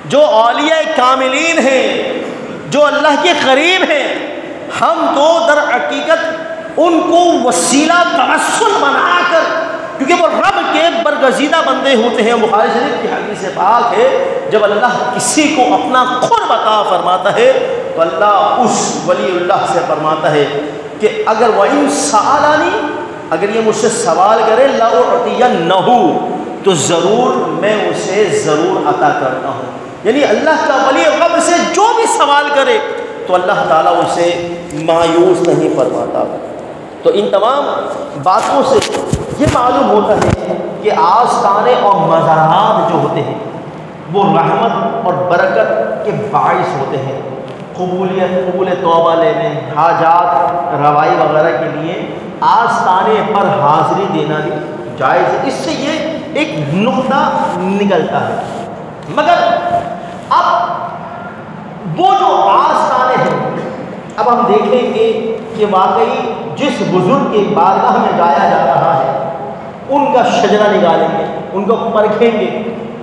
جو اولیاء کاملین ہیں، جو اللہ کے قریب ہیں، ہم تو در حقیقت ان کو وسیلہ توسل بنا کر، کیونکہ وہ رب کے برگزیدہ بندے ہوتے ہیں۔ بخاری شریف کی حدیث پاک ہے، جب اللہ کسی کو اپنا قرب عطا فرماتا ہے تو اللہ اس ولی اللہ سے فرماتا ہے کہ اگر وَإِن سَأَلَنِي، اگر یہ مجھ سے سوال کرے لَأُعْطِيَنَّهُ، تو ضرور میں اسے ضرور عطا کرتا ہوں۔ یعنی اللہ کا ولی رب سے جو بھی سوال کرے تو اللہ تعالیٰ اسے مایوس نہیں فرماتا۔ تو ان تمام باتوں سے یہ معلوم ہوتا ہے کہ آستانے اور مزارات جو ہوتے ہیں وہ رحمت اور برکت کے باعث ہوتے ہیں۔ قبول توبہ لینے، حاجات روائی وغیرہ کے لیے آستانے پر حاضری دینا بھی جائز ہے۔ اس سے یہ ایک نقطہ نکلتا ہے۔ مگر اب وہ جو آستانے ہیں، اب ہم دیکھیں گے کہ واقعی جس بزرگ کے بارگاہ میں جایا جا رہا ہے ان کا شجرہ نکالیں گے، ان کو پرکھیں گے،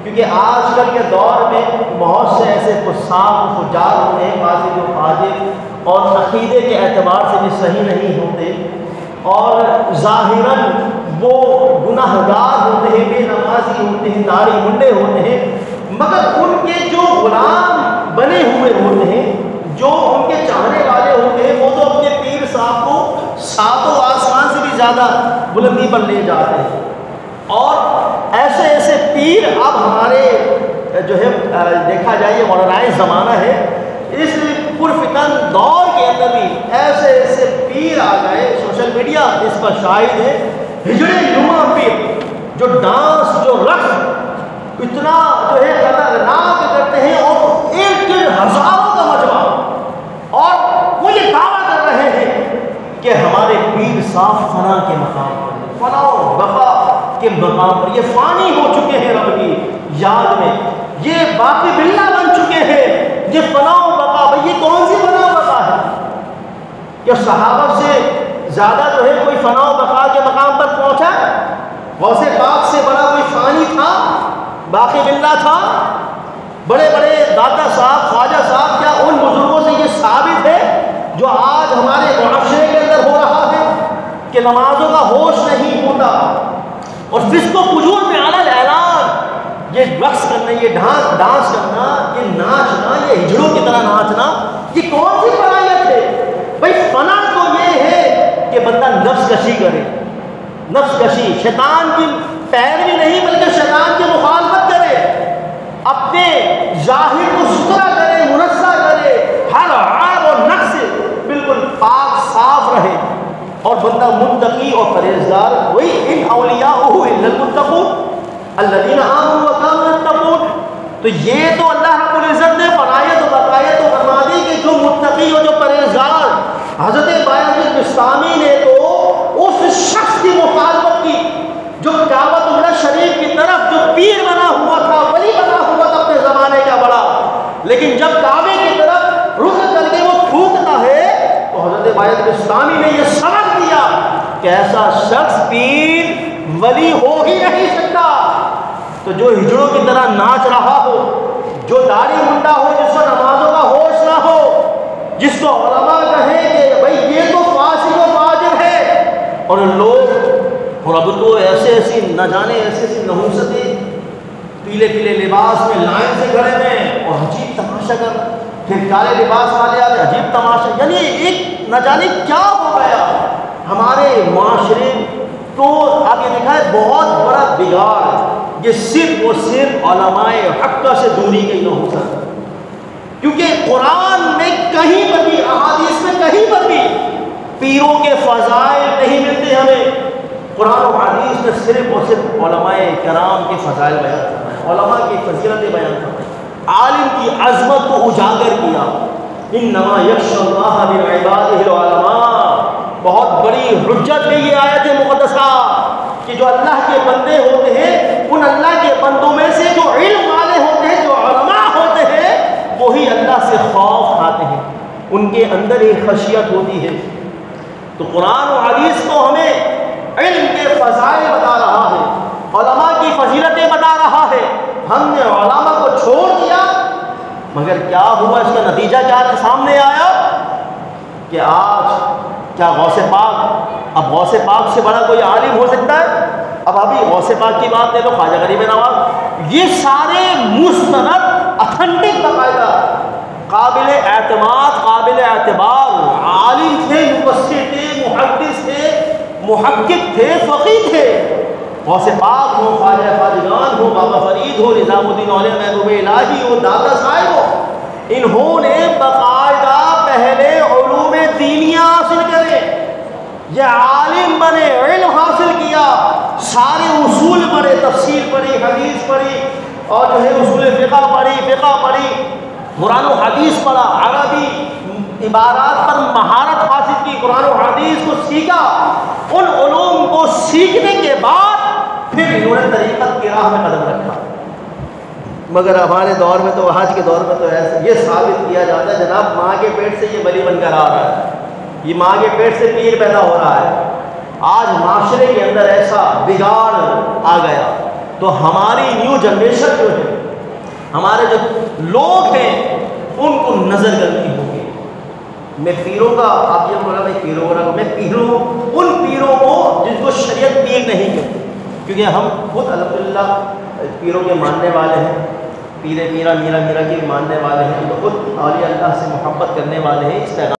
کیونکہ آج کل کے دور میں بہت سے ایسے فساق فجار ہوتے ہیں، فاسق و فاجر، اور عقیدے کے اعتبار سے بھی صحیح نہیں ہوتے، اور ظاہراً وہ گناہ گار ہوتے ہیں، بے نمازی ہوتے ہیں، داڑھی منڈے ہوتے ہیں، مگر ان کے جو غلام بنے ہوئے ہوتے ہیں، جو ان کے چاہنے والے ہوتے ہیں، وہ تو اپنے پیر صاحب کو ساتوں آسمان سے بھی زیادہ بلندی پر لے جاتے ہیں۔ اور ایسے ایسے پیر اب ہمارے جو ہے دیکھا جائے یہ ماڈرنائز زمانہ ہے، اس پرفتن دور کے اندر بھی ایسے ایسے پیر آ گئے، سوشل میڈیا اس پر شاہد ہے، ہجڑے نما پیر، جو ڈانس، جو رقص اتنا جو ہے خطرناک کرتے ہیں، اور ایک ہزاروں کا مجمع، اور وہ یہ دعویٰ کر رہے ہیں کہ ہمارے پیر صاحب فنا کے مقام پر، فنا و بقا کے مقام پر، یہ فانی ہو چکے ہیں رب کی یاد میں، یہ باقی باللہ بن چکے ہیں، یہ فنا و بقا، بھئی یہ کون سی فنا و بقا ہے؟ کہ صحابہ سے زیادہ جو ہے کوئی فنا و بقا کے مقام پر پہنچا؟ غوث پاک سے بڑا کوئی فانی تھا، باقی باللہ تھا؟ بڑے بڑے داتا صاحب، خواجہ صاحب، کیا ان بزرگوں سے یہ ثابت ہے جو آج ہمارے معاشرے کے اندر ہو رہا ہے کہ نمازوں کا ہوش نہیں ہوتا، اور فسق و فجور میں اعلیٰ اعلان، یہ رقص کرنا، یہ ڈانس کرنا، یہ ناچنا، یہ ہجڑوں کی طرح ناچنا، یہ کون سی فنائیت ہے؟ بھائی فنا تو یہ ہے کہ بندہ نفس کشی کرے، نفس کشی، شیطان کی پیروی نہیں بلکہ شیطان کی مخالفت کرے، اپنے ظاہر کو ستھرا کرے، منزہ کرے، ہر عیب اور نقص سے بالکل پاک صاف رہے، اور بندہ متقی اور پرہیزگار، وہی ان اولیاءہ الا المتقون الذین آمنوا وکانوا یتقون۔ تو یہ تو اللہ رب العزت نے فرایت و بقایت و فرما دی کہ جو متقی اور جو پرہیزگار، حضرت بایزید بستامی نے تو اس شخص کی مخالفت کی جو کعبۃ اللہ شریف کی طرف جو پیر بنا ہوا تھا، ولی بنا ہوا تھا اپنے زمانے کا بڑا، لیکن جب کعبے کی طرف رخ کر کے وہ تھوکتا ہے تو حضرت بایزید بستامی نے یہ سبق دیا کہ ایسا شخص پیر ولی ہو ہی نہیں سکتا۔ تو جو ہجڑوں کی طرح ناچ رہا ہو، جو داڑھی منڈا ہو، جس کو نمازوں کا ہوش نہ ہو، جس کو علماء کہیں کہ بھئی یہ تو فاسق و فاجر ہے، اور لوگ اور اب تو ایسی نہ جانے ایسی نحوستیں، پیلے پیلے لباس میں لائن سے کھڑے ہیں اور عجیب تماشا کر، پھر کالے لباس والے آتے عجیب تماشا، یعنی ایک نہ جانے کیا ہو گیا ہمارے معاشرے تو۔ آپ یہ دیکھا ہے بہت بڑا بگاڑ، یہ صرف اور صرف علماء حق سے دوری کی نحوست، کیونکہ قرآن میں کہیں پر بھی، احادیث میں کہیں پر بھی پیروں کے فضائل نہیں ملتے ہمیں۔ قرآن و حدیث میں صرف اور صرف علماء کرام کے فضائل بیان کرنا ہے، علماء کی فضیلتیں بیان کرنا ہے، عالم کی عظمت کو اجاگر کیا۔ انما یخشی اللہ من عبادہ العلماء، بہت بڑی حجت ہے یہ آیت مقدسہ کہ جو اللہ کے بندے ہوتے ہیں، ان اللہ کے بندوں میں سے جو علم والے ہوتے ہیں، جو علماء ہوتے ہیں، وہی اللہ سے خوف کھاتے ہیں، ان کے اندر ایک خشیت ہوتی ہے۔ تو قرآن و حدیث تو ہمیں علم کے فضائل بتا رہا ہے، علماء کی فضیلتیں بتا رہا ہے، ہم نے علماء کو چھوڑ دیا مگر کیا ہوا، اس کا نتیجہ کیا سامنے آیا کہ آج کیا غوث پاک، اب غوث پاک سے بڑا کوئی عالم ہو سکتا ہے؟ اب ابھی غوث پاک کی بات لے لو، خواجہ غریب نواز، یہ سارے مستند اتھینٹک باقاعدہ قابل اعتماد قابل اعتبار عالم تھے، مفسر تھے، محدث تھے، محقق تھے، فقیہ تھے۔ غوث پاک ہو، خواجہ خواجگان ہو، بابا فرید ہو، نظام الدین اولیاء محبوب الہی ہو، داتا صاحب ہو، انہوں نے باقاعدہ پہلے علوم دینیہ حاصل کرے، یہ عالم بنے، علم حاصل کیا، سارے اصول پڑھے، تفسیر پڑھی، حدیث پڑھی، اور جو ہے اصول فقہ پڑھی، قرآن و حدیث پڑھا، عربی عبارات پر مہارت حاصل کی، قرآن و حدیث کو سیکھا، ان علوم کو سیکھنے کے بعد پھر انہوں نے طریقت کی راہ میں قدم رکھا۔ مگر ہمارے دور میں تو، آج کے دور میں تو ایسا یہ ثابت کیا جاتا ہے جناب ماں کے پیٹ سے یہ ولی بن کر آ رہا ہے، یہ ماں کے پیٹ سے پیر پیدا ہو رہا ہے۔ آج معاشرے کے اندر ایسا بگاڑ آ گیا، تو ہماری نیو جنریشن جو ہے، ہمارے جو لوگ ہیں، ان کو نظر کرنی ہوگی۔ میں پیروں کا، آپ یہ بولا میں پیروں کا، میں پیروں، ان پیروں کو جن کو شریعت پیر نہیں کہتی، کیونکہ ہم خود الحمدللہ پیروں کے ماننے والے ہیں، پیرا میرا کے ماننے والے ہیں، تو خود اولیاء اللہ سے محبت کرنے والے ہیں، اس پیغام